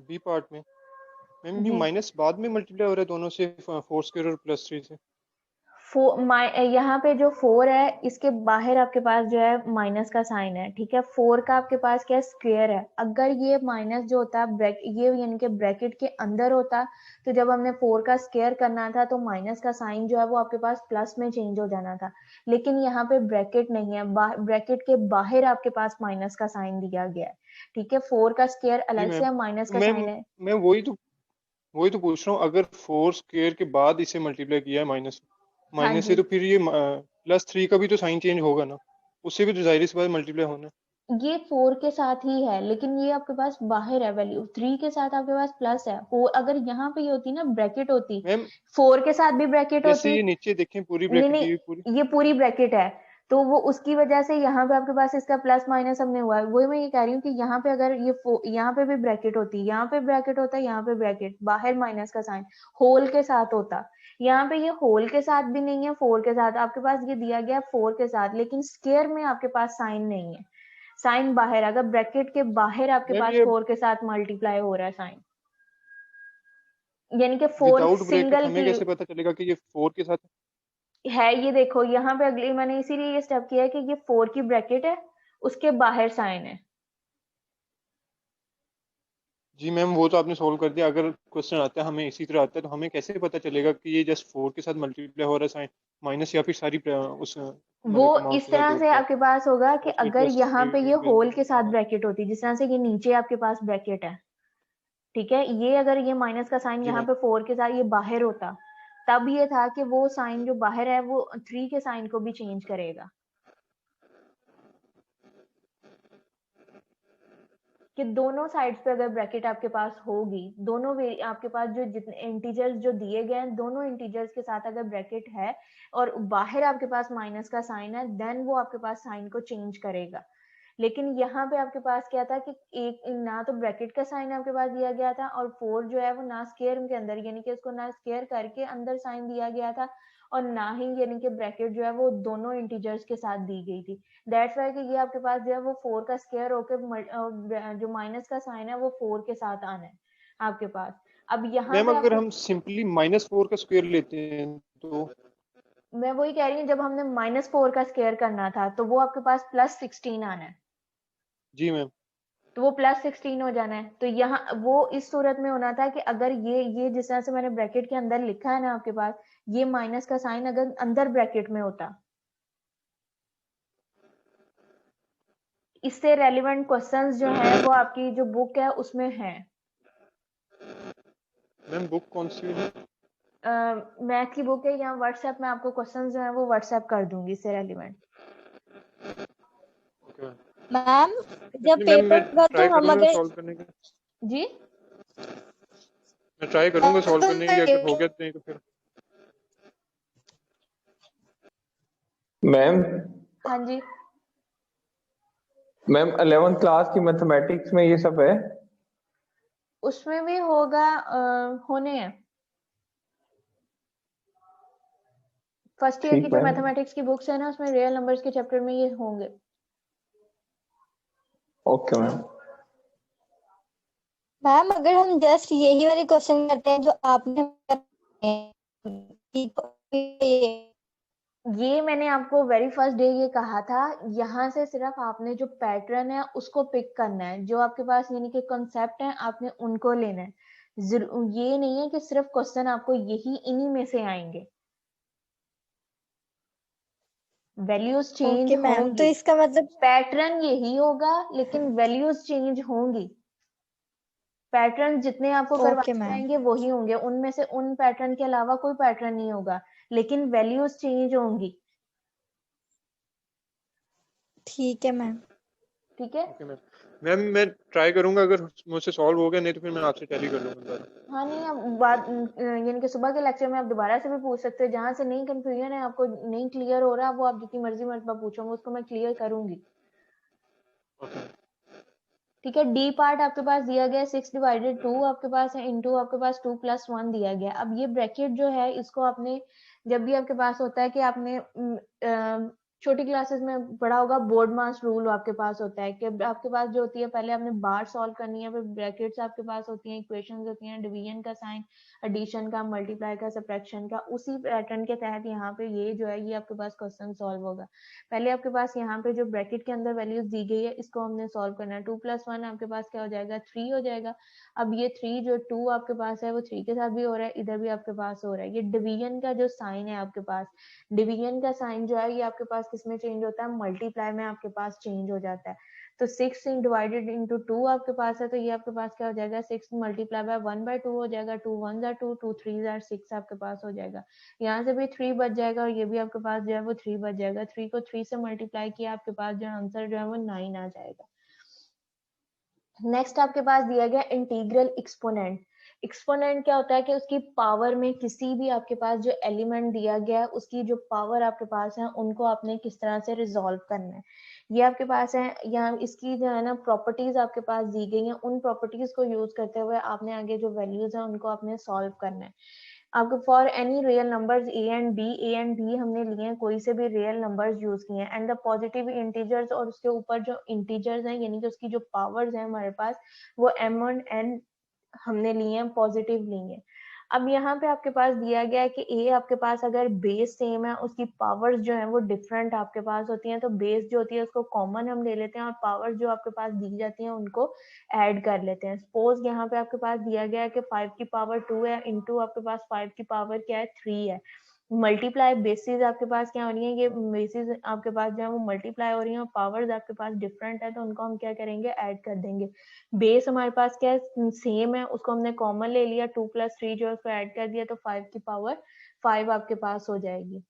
बी पार्ट में मैम ये माइनस बाद में मल्टीप्लाई हो रहा है दोनों से 4 स्क्वायर और +3 से, यहाँ पे जो 4 है इसके बाहर आपके पास जो है माइनस का साइन है, ठीक है। 4 का आपके पास क्या स्क्वायर है, अगर ये माइनस जो होता ये यानी कि ब्रैकेट के अंदर होता तो जब हमने 4 का स्क्वायर करना था तो माइनस का साइन जो है वो आपके पास प्लस में चेंज हो जाना था, लेकिन यहाँ पे ब्रैकेट नहीं है, ब्रैकेट के बाहर आपके पास माइनस का साइन दिया गया है, ठीक है। 4 का स्क्वायर अलग से है, माइनस का साइन है। मैं वही तो पूछ रहा हूँ, अगर 4 स्क्वायर के बाद इसे मल्टीप्लाई किया है माइनस से, तो फिर ये +3 का भी तो साइन चेंज होगा ना, उससे भी तो जाहिर सी बात मल्टीप्लाई होना। ये 4 के साथ ही है, लेकिन ये आपके पास बाहर है वैल्यू, 3 के साथ आपके पास प्लस है, अगर यहाँ पे ये होती ना ब्रैकेट होती, 4 के साथ भी ब्रैकेट होती, ये नीचे देखें पूरी ब्रैकेट, ये पूरी ब्रैकेट है, तो वो उसकी वजह से यहाँ पे आपके पास इसका प्लस माइनस हमने हुआ है, वही मैं ये कह रही हूँ कि यहाँ पे अगर ये यहाँ पे भी ब्रैकेट होती, यहाँ पे ब्रैकेट होता, यहाँ पे ब्रैकेट बाहर माइनस का साइन होल के साथ होता, यहाँ पे ये होल के साथ भी नहीं है, 4 के साथ आपके पास ये दिया गया 4 के साथ, लेकिन स्क्वायर में आपके पास साइन नहीं है, साइन बाहर, अगर ब्रैकेट के बाहर आपके मैम पास ये 4 के साथ मल्टीप्लाई हो रहा है साइन, यानी कि 4 विदाउट ब्रैकेट सिंगल हमें की कैसे पता चलेगा कि ये 4 के साथ है। ये देखो यहाँ पे अगली मैंने इसीलिए ये स्टेप किया है कि ये 4 की ब्रैकेट है, उसके बाहर साइन है। जी मैम वो तो आपने सोल्व कर दिया। अगर क्वेश्चन आता है हमें इसी तरह आता है तो हमें कैसे पता चलेगा कि ये जस्ट 4 के साथ मल्टीप्लाई हो रहा है साइन माइनस, या फिर सारी उस वो मतलब अमाउंट इस के साथ तरह जोड़ से के आपके पास होगा कि और फिर अगर प्लस यहाँ पे ये 3 होल के साथ ब्रैकेट होती, जिस तरह से ये नीचे आपके पास ब्रैकेट है, ठीक है, ये अगर ये माइनस का साइन जी यहाँ मैम। पे 4 के साथ ये बाहर होता, तब ये था कि वो साइन जो बाहर है वो 3 के साइन को भी चेंज करेगा, कि दोनों साइड्स पे अगर ब्रैकेट आपके पास होगी, दोनों आपके पास जो जितने इंटीजर्स जो दिए गए हैं दोनों इंटीजर्स के साथ अगर ब्रैकेट है और बाहर आपके पास माइनस का साइन है, देन वो आपके पास साइन को चेंज करेगा। लेकिन यहाँ पे आपके पास क्या था कि एक ना तो ब्रैकेट का साइन आपके पास दिया गया था, और 4 जो है वो ना स्क्वायर के अंदर, यानी कि उसको ना स्क्वायर करके अंदर साइन दिया गया था, और ना ही यानी कि ब्रैकेट जो है वो दोनों इंटीजर्स के साथ दी गई थी। दैट्स वाई कि ये आपके पास जो है वो 4 का स्क्वायर होकर जो माइनस का साइन है वो 4 के साथ आना है आपके पास। अब यहाँ मैम पे अगर आपको, हम सिंपली -4 का स्क्वायर लेते हैं तो मैं वही कह रही हूँ, जब हमने -4 का स्क्वायर करना था तो वो आपके पास +16 आना है, जी मैम। तो वो +16 हो जाना है। तो यहाँ वो इस सूरत में होना था कि अगर ये जिस तरह से मैंने ब्रैकेट के अंदर लिखा है ना आपके पास, ये माइनस का साइन अगर अंदर ब्रैकेट में होता, इससे रेलिवेंट क्वेश्चंस जो है वो आपकी जो बुक है उसमें है। मैम बुक कौन सी है? मैथ की बुक है, यहाँ व्हाट्सएप में आपको क्वेश्चंस जो है वो व्हाट्सएप कर दूंगी इससे रेलिवेंट। ओके मैम जब मैम मैं पेपर होगा ट्राई तो हम करूंगा अगर सॉल्व करने का। जी मैं ट्राई करूंगा सॉल्व करने की, अगर हो गया नहीं तो फिर मैम हाँ जी, मैम 11th क्लास की मैथमेटिक्स में ये सब है? उसमें भी होगा, होने हैं। फर्स्ट ईयर की ठीक जो मैम। मैथमेटिक्स की बुक्स है ना उसमें रियल नंबर्स के चैप्टर में ये होंगे। Okay ma'am. मैम अगर हम जस्ट यही वाले क्वेश्चन करते हैं जो आपने ये मैंने आपको वेरी फर्स्ट डे ये कहा था, यहाँ से सिर्फ आपने जो पैटर्न है उसको पिक करना है, जो आपके पास यानी कि कॉन्सेप्ट है आपने उनको लेना है। ये नहीं है कि सिर्फ क्वेश्चन आपको यही इन्हीं में से आएंगे। वैल्यूज चेंज ओके मैम, तो होंगी, इसका मतलब पैटर्न यही होगा लेकिन वैल्यूज चेंज होंगी। पैटर्न जितने आपको ओके करवाए मैम, जाएंगे वही होंगे, उनमें से उन पैटर्न के अलावा कोई पैटर्न नहीं होगा, लेकिन वैल्यूज चेंज होंगी। ठीक है मैम। ठीक है, ओके मैम। मैम मैं ट्राई करूंगा, अगर मुझसे सॉल्व हो गया नहीं तो फिर मैं आपसे टैली कर लूंगा दोबारा। हाँ नहीं अब बात यानी कि सुबह के लेक्चर में आप दोबारा से भी पूछ सकते हो, जहां से नहीं कंफ्यूजन है आपको नहीं क्लियर हो रहा वो आप जितनी मर्जी मर्तबा पूछोगे उसको मैं क्लियर करूंगी। ओके ठीक है, डी पार्ट आपके पास दिया गया 6/2 आपके पास है, इनटू आपके पास 2 + 1 दिया गया। अब ये ब्रैकेट जो है इसको आपने जब भी आपके पास होता है कि आपने छोटी क्लासेस में पढ़ा होगा, बोर्ड मास रूल आपके पास होता है कि आपके पास जो होती है पहले आपने बार सॉल्व करनी है, फिर ब्रैकेट्स आपके पास होती हैं, इक्वेशंस होती हैं, डिवीजन का साइन, एडिशन का, मल्टीप्लाई का, सब्ट्रैक्शन का। उसी पैटर्न के तहत यहाँ पे ये जो है ये आपके पास क्वेश्चन सॉल्व होगा। पहले आपके पास यहाँ पे जो ब्रैकेट के अंदर वैल्यूज दी गई है इसको हमने सॉल्व करना है। 2 + 1 आपके पास क्या हो जाएगा 3 हो जाएगा। अब ये 3 जो 2 आपके पास है वो 3 के साथ भी हो रहा है, इधर भी आपके पास हो रहा है। ये डिवीजन का जो साइन है आपके पास, डिवीजन का साइन जो है ये आपके पास किसमें चेंज होता है, मल्टीप्लाई में आपके पास चेंज हो जाता है। तो 6 डिवाइडेड इंटू 2 आपके पास है, तो ये आपके पास क्या हो जाएगा 6 मल्टीप्लाई बाय 1/2 हो जाएगा। 2 1 2 2 3 6 आपके पास हो जाएगा। यहाँ से भी 3 बच जाएगा और ये भी आपके पास जो है वो 3 बच जाएगा। 3 को 3 से मल्टीप्लाई किया आपके पास जो आंसर जो है वो 9 आ जाएगा। नेक्स्ट आपके पास दिया गया इंटीग्रल एक्सपोनेंट। एक्सपोनेंट क्या होता है कि उसकी पावर में किसी भी आपके पास जो एलिमेंट दिया गया है उसकी जो पावर आपके पास है उनको आपने किस तरह से रिजॉल्व करना है, ये आपके पास है। यहाँ इसकी जो है ना प्रॉपर्टीज आपके पास दी गई हैं, उन प्रॉपर्टीज को यूज करते हुए आपने आगे जो वैल्यूज है उनको आपने सॉल्व करना है। आपको for any real numbers a and b हमने लिए हैं, कोई से भी रियल नंबर्स यूज किए हैं, एंड द पॉजिटिव इंटीजर्स, और उसके ऊपर जो इंटीजर्स हैं यानी कि उसकी जो पावर्स हैं हमारे पास वो m और n हमने लिए हैं, पॉजिटिव लिए हैं। अब यहाँ पे आपके पास दिया गया है कि a आपके पास अगर बेस सेम है, उसकी पावर्स जो है वो डिफरेंट आपके पास होती हैं, तो बेस जो होती है उसको कॉमन हम ले लेते हैं और पावर्स जो आपके पास दी जाती हैं उनको ऐड कर लेते हैं। सपोज यहाँ पे आपके पास दिया गया है कि 5 की पावर 2 है, इनटू आपके पास 5 की पावर क्या है 3 है, मल्टीप्लाई बेसिस आपके पास क्या हो रही है, ये बेसिस आपके पास जो है वो मल्टीप्लाई हो रही है और पावर्स आपके पास डिफरेंट है, तो उनको हम क्या करेंगे ऐड कर देंगे। बेस हमारे पास क्या है सेम है, उसको हमने कॉमन ले लिया, 2 + 3 जो है उसको ऐड कर दिया, तो 5 की पावर 5 आपके पास हो जाएगी।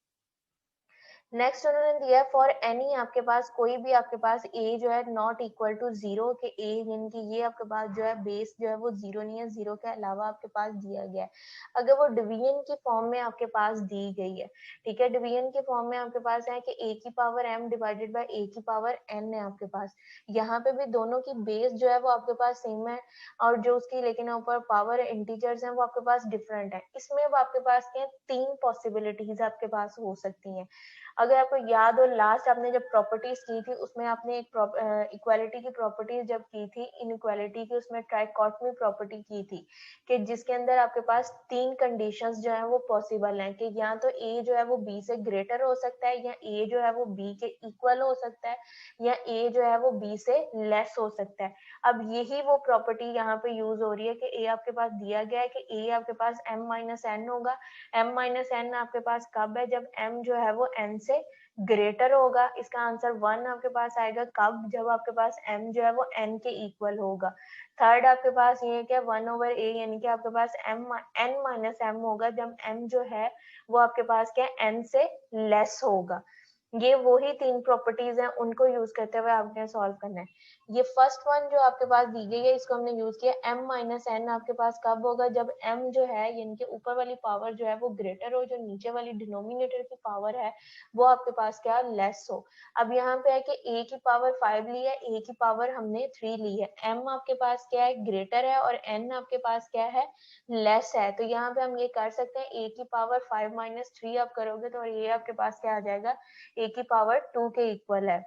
नेक्स्ट उन्होंने दिया है फॉर एनी आपके पास कोई भी आपके पास a जो है नॉट इक्वल टू 0 के a यानी कि ये आपके पास जो है बेस जो है वो 0 नहीं है, 0 के अलावा आपके पास दिया गया है, अगर वो डिवीजन की फॉर्म में आपके पास दी गई है, ठीक है, डिवीजन की फॉर्म में आपके पास है कि a की power m divided by a की पावर n है आपके पास, यहाँ पे भी दोनों की बेस जो है वो आपके पास सेम है और जो उसकी लेकिन ऊपर पावर इंटीजर्स हैं वो आपके पास डिफरेंट है। इसमें अब आपके पास क्या 3 पॉसिबिलिटीज आपके पास हो सकती हैं। अगर आपको याद हो लास्ट आपने जब प्रॉपर्टीज की थी उसमें आपने एक इक्वालिटी की प्रॉपर्टीज जब की थी, इनइक्वालिटी की उसमें ट्राइकॉटमी प्रॉपर्टी की थी कि जिसके अंदर आपके पास 3 कंडीशंस जो है वो पॉसिबल हैं कि या तो a जो है वो b से ग्रेटर हो सकता है, या a जो है वो b के इक्वल हो सकता है, या a जो है वो b से लेस हो सकता है। अब यही वो प्रॉपर्टी यहाँ पे यूज हो रही है कि a आपके पास दिया गया है कि a आपके पास m - n होगा, m - n आपके पास कब है, जब m जो है वो n से ग्रेटर होगा। इसका आंसर 1 आपके पास आएगा कब, जब आपके पास m जो है वो n के इक्वल होगा। थर्ड आपके पास ये क्या 1/a यानी कि आपके पास n - m होगा जब m जो है वो आपके पास क्या n से लेस होगा। ये वही 3 प्रॉपर्टीज हैं, उनको यूज करते हुए आपने सॉल्व करना है। ये फर्स्ट वन जो आपके पास दी गई है इसको हमने यूज किया, m - n आपके पास कब होगा, जब m जो है यानी कि ऊपर वाली पावर जो है वो ग्रेटर हो, जो नीचे वाली डिनोमिनेटर की पावर है वो आपके पास क्या लेस हो। अब यहाँ पे है कि a की पावर 5 ली है, a की पावर हमने 3 ली है, m आपके पास क्या है ग्रेटर है और n आपके पास क्या है लेस है, तो यहाँ पे हम ये कर सकते हैं a की पावर 5 - 3 आप करोगे तो ये आपके पास क्या आ जाएगा a की पावर 2 के इक्वल है।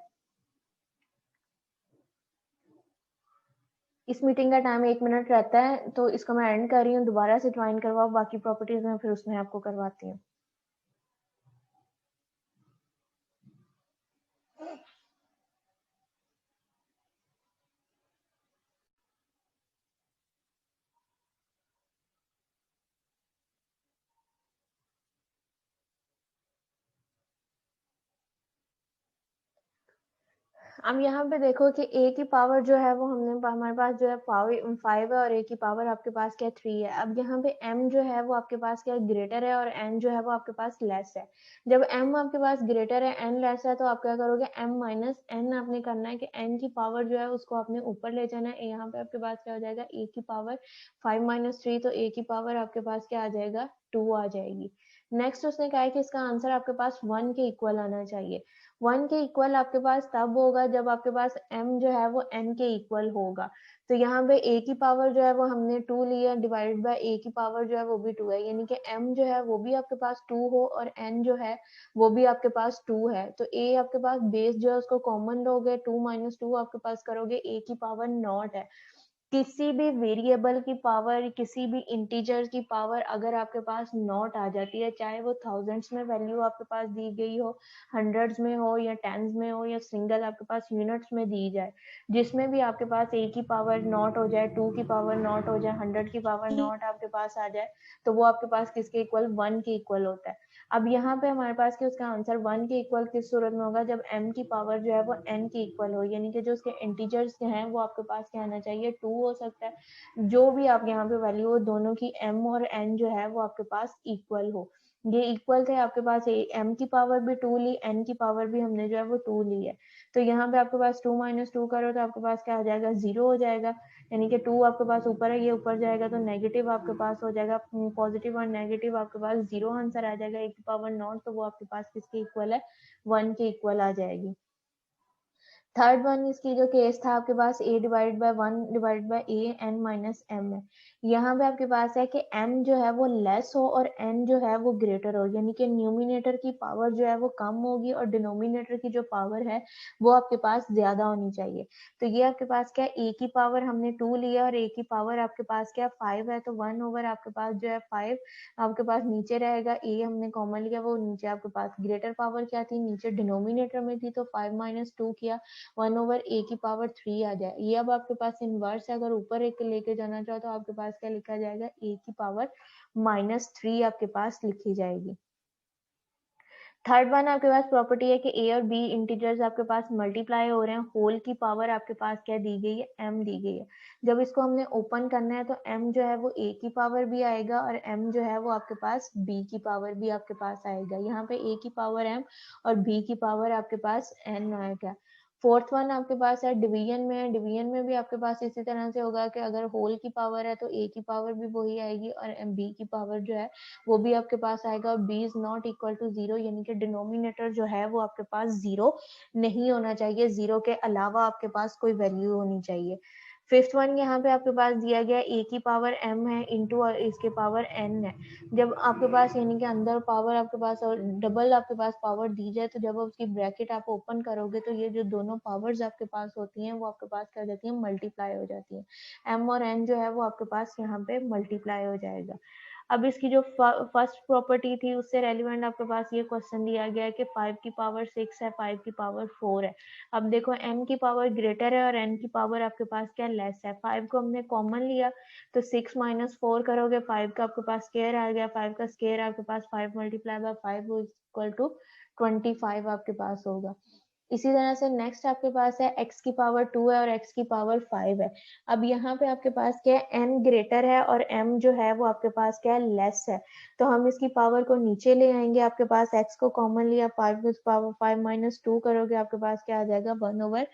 इस मीटिंग का टाइम 1 मिनट रहता है, तो इसको मैं एंड कर रही हूँ, दोबारा से ज्वाइन करवाओ, बाकी प्रॉपर्टीज में फिर उसमें आपको करवाती हूँ। अब यहाँ पे देखो कि a की पावर जो है वो हमने हमारे पास जो है 5 है और a की पावर आपके पास क्या 3 है। अब यहाँ पे m जो है वो आपके पास क्या ग्रेटर है और n जो है वो आपके पास लेस है। जब m आपके पास ग्रेटर है n लेस है तो आप क्या करोगे m - n आपने करना है कि n की पावर जो है उसको आपने ऊपर ले जाना है। यहाँ पे आपके पास क्या हो जाएगा a की पावर 5 - 3, तो a की पावर आपके पास क्या आ जाएगा 2 आ जाएगी। नेक्स्ट उसने कहा है कि इसका आंसर आपके पास 1 के इक्वल आना चाहिए। 1 के इक्वल आपके पास तब होगा जब आपके पास m जो है वो n के इक्वल होगा। तो यहाँ पे a की पावर जो है वो हमने 2 लिया डिवाइडेड बाय a की पावर जो है वो भी 2 है, यानी कि m जो है वो भी आपके पास 2 हो और n जो है वो भी आपके पास 2 है। तो a आपके पास बेस जो है उसको कॉमन लोगे, 2 - 2 आपके पास करोगे, a की पावर नॉट है। किसी भी वेरिएबल की पावर, किसी भी इंटीजर की पावर अगर आपके पास नॉट आ जाती है, चाहे वो थाउजेंड्स में वैल्यू आपके पास दी गई हो, हंड्रेड्स में हो या टेंस में हो या सिंगल आपके पास यूनिट्स में दी जाए, जिसमें भी आपके पास a की पावर नॉट हो जाए, 2 की पावर नॉट हो जाए, 100 की पावर नॉट आपके पास आ जाए, तो वो आपके पास किसके इक्वल 1 के इक्वल होता है। अब यहाँ पे हमारे पास कि उसका आंसर 1 के इक्वल किस सूरत में होगा, जब m की पावर जो है वो n के इक्वल हो, यानी कि जो उसके इंटीजर्स हैं वो आपके पास क्या आना चाहिए 2 हो सकता है। जो भी आप यहाँ पे वैल्यू हो, दोनों की m और n जो है वो आपके पास इक्वल हो। ये इक्वल थे आपके पास, m की पावर भी 2 ली, n की पावर भी हमने जो है वो 2 ली है। तो यहाँ पे आपके पास 2 - 2 करो तो आपके पास क्या आ जाएगा 0 हो जाएगा, यानी कि 2 आपके पास ऊपर है, ये ऊपर जाएगा तो नेगेटिव आपके पास हो जाएगा, पॉजिटिव और नेगेटिव आपके पास 0 आंसर आ जाएगा। a की पावर नॉट, तो वो आपके पास किसके इक्वल है 1 के इक्वल आ जाएगी। थर्ड वन इसकी जो केस था आपके पास a divide by 1 divide by a n minus m है। यहाँ पे आपके पास है कि m जो है वो लेस हो और n जो है वो ग्रेटर हो, यानी कि न्यूमिनेटर की पावर जो है वो कम होगी और डिनोमिनेटर की जो पावर है वो आपके पास ज्यादा होनी चाहिए। तो ये आपके पास क्या है, a की पावर हमने 2 लिया और a की पावर आपके पास क्या 5 है, तो 1 ओवर आपके पास जो है 5 आपके पास नीचे रहेगा, a हमने कॉमन लिया वो नीचे आपके पास ग्रेटर पावर क्या थी नीचे डिनोमिनेटर में थी, तो 5 माइनस 2 किया 1 ओवर a की पावर 3 आ जाए। ये अब आपके पास इनवर्स है, अगर ऊपर एक लेके जाना चाहो तो आपके पास क्या लिखा जाएगा a की पावर -3 आपके पास लिखी जाएगी। थर्ड वन आपके पास प्रॉपर्टी है कि a और b इंटीजर्स आपके पास मल्टीप्लाई हो रहे हैं, होल की पावर आपके पास क्या दी गई है m दी गई है। जब इसको हमने ओपन करना है तो m जो है वो a की पावर भी आएगा और m जो है वो आपके पास b की पावर भी आपके पास आएगा। यहाँ पे a की पावर m और b की पावर आपके पास n आएगा। फोर्थ वन आपके पास है डिवीजन में है, डिवीजन में भी आपके पास इसी तरह से होगा कि अगर होल की पावर है तो a की पावर भी वही आएगी और b की पावर जो है वो भी आपके पास आएगा और b is not equal to 0, यानी कि डिनोमिनेटर जो है वो आपके पास 0 नहीं होना चाहिए, 0 के अलावा आपके पास कोई वैल्यू होनी चाहिए। फिफ्थ वन यहाँ पे आपके पास दिया गया a की पावर m है इंटू और इसके पावर n है। जब आपके पास यानी कि अंदर पावर आपके पास और डबल आपके पास पावर दी जाए तो जब उसकी ब्रैकेट आप ओपन करोगे तो ये जो दोनों पावर्स आपके पास होती हैं वो आपके पास क्या हो जाती है मल्टीप्लाई हो जाती है। m और n जो है वो आपके पास यहाँ पे मल्टीप्लाई हो जाएगा। अब इसकी जो फर्स्ट प्रॉपर्टी थी उससे रेलिवेंट आपके पास ये क्वेश्चन दिया गया है कि 5 की पावर 6 है 5 की पावर 4 है। अब देखो m की पावर ग्रेटर है और n की पावर आपके पास क्या लेस है। 5 को हमने कॉमन लिया तो 6 माइनस 4 करोगे 5 का आपके पास स्क्वायर आ गया, 5 का स्क्वायर आपके पास 5 मल्टीप्लाई बाय 5 इक्वल टू 25 आपके पास होगा। इसी तरह से नेक्स्ट आपके पास है x की पावर 2 है और x की पावर 5 है। अब यहाँ पे आपके पास क्या है n ग्रेटर है और m जो है वो आपके पास क्या है लेस है, तो हम इसकी पावर को नीचे ले आएंगे। आपके पास x को कॉमन लिया 5 की पावर 5 माइनस 2 करोगे आपके पास क्या आ जाएगा 1 ओवर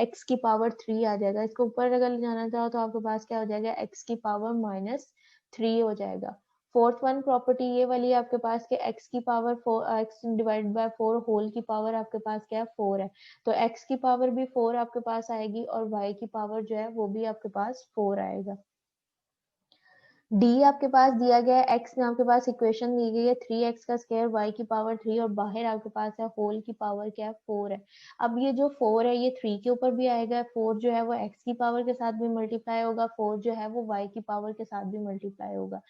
x की पावर 3 आ जाएगा। इसको ऊपर अगर ले जाना चाहो तो आपके पास क्या हो जाएगा x की पावर -3 हो जाएगा। फोर्थ वन प्रॉपर्टी ये वाली आपके पास के x की power 4 x divide by 4 whole की पावर आपके पास क्या है 4 है, तो x की पावर भी 4 आपके पास आएगी और y की पावर जो है वो भी आपके पास 4 आएगा। d आपके पास दिया गया है, x में आपके पास इक्वेशन दी गई है 3x का स्क्वायर y की पावर 3 और बाहर आपके पास है होल की पावर क्या है 4 है। अब ये जो 4 है ये 3 के ऊपर भी आएगा, 4 जो है वो x की पावर के साथ भी मल्टीप्लाई होगा, 4 जो है वो y की पावर के साथ भी मल्टीप्लाई होगा।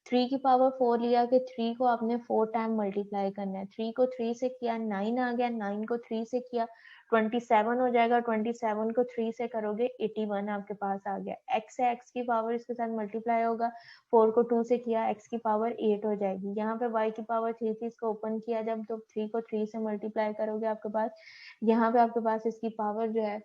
3 की पावर 4 लिया कि 3 को आपने 4 टाइम मल्टीप्लाई करना है, 3 को 3 से किया 9 आ गया, 9 को 3 से किया 27 हो जाएगा, 27 को 3 से करोगे 81 आपके पास आ गया। x है x की पावर इसके साथ मल्टीप्लाई होगा, 4 को 2 से किया x की पावर 8 हो जाएगी। यहाँ पे y की पावर 3 थी इसको ओपन किया जब तो 3 को 3 से मल्टीप्लाई करोगे आपके पास यहाँ पे आपके पास इसकी पावर जो है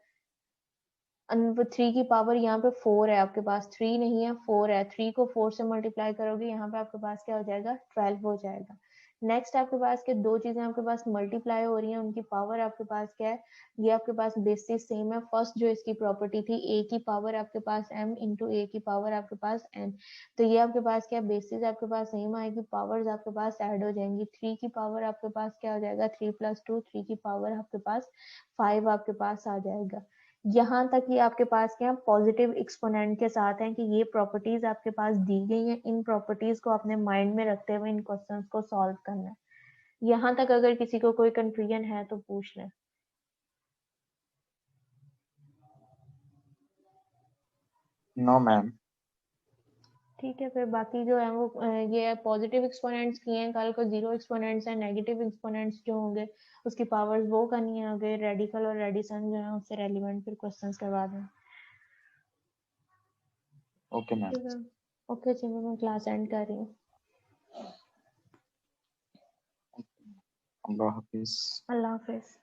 3 की पावर यहाँ पे 4 है आपके पास, 3 नहीं है 4 है, 3 को 4 से मल्टीप्लाई करोगे यहाँ पे आपके पास क्या हो जाएगा 12 हो जाएगा। नेक्स्ट आपके पास के दो चीजें आपके पास मल्टीप्लाई हो रही हैं, उनकी पावर आपके पास क्या है, ये आपके पास बेसिस सेम है। फर्स्ट जो इसकी प्रॉपर्टी थी a की पावर आपके पास m इंटू a की पावर आपके पास n, तो ये आपके पास क्या बेसिस आपके पास सेम आएगी, पावर्स आपके पास ऐड हो जाएंगी। 3 की पावर आपके पास क्या हो जाएगा 3 + 2, 3 की पावर आपके पास 5 आपके पास आ जाएगा। यहाँ तक ये आपके पास क्या पॉजिटिव एक्सपोनेंट के साथ है कि ये प्रॉपर्टीज आपके पास दी गई हैं, इन प्रॉपर्टीज को अपने माइंड में रखते हुए इन क्वेश्चंस को सॉल्व करना है। यहाँ तक अगर किसी को कोई कंफ्यूजन है तो पूछ लें। No ma'am. ठीक है, फिर बाकी जो है वो ये पॉजिटिव एक्सपोनेंट्स किए हैं, कल को जीरो एक्सपोनेंट्स है, नेगेटिव एक्सपोनेंट्स जो होंगे उसकी पावर्स वो करनी है आगे, रेडिकल और रेडिसन जो है उससे रेलिवेंट फिर क्वेश्चंस करवा दें। Okay ma'am. ठीक है, ओके चलिए मैं क्लास एंड कर रही हूँ। अल्लाह हाफिज। अल्लाह हाफिज।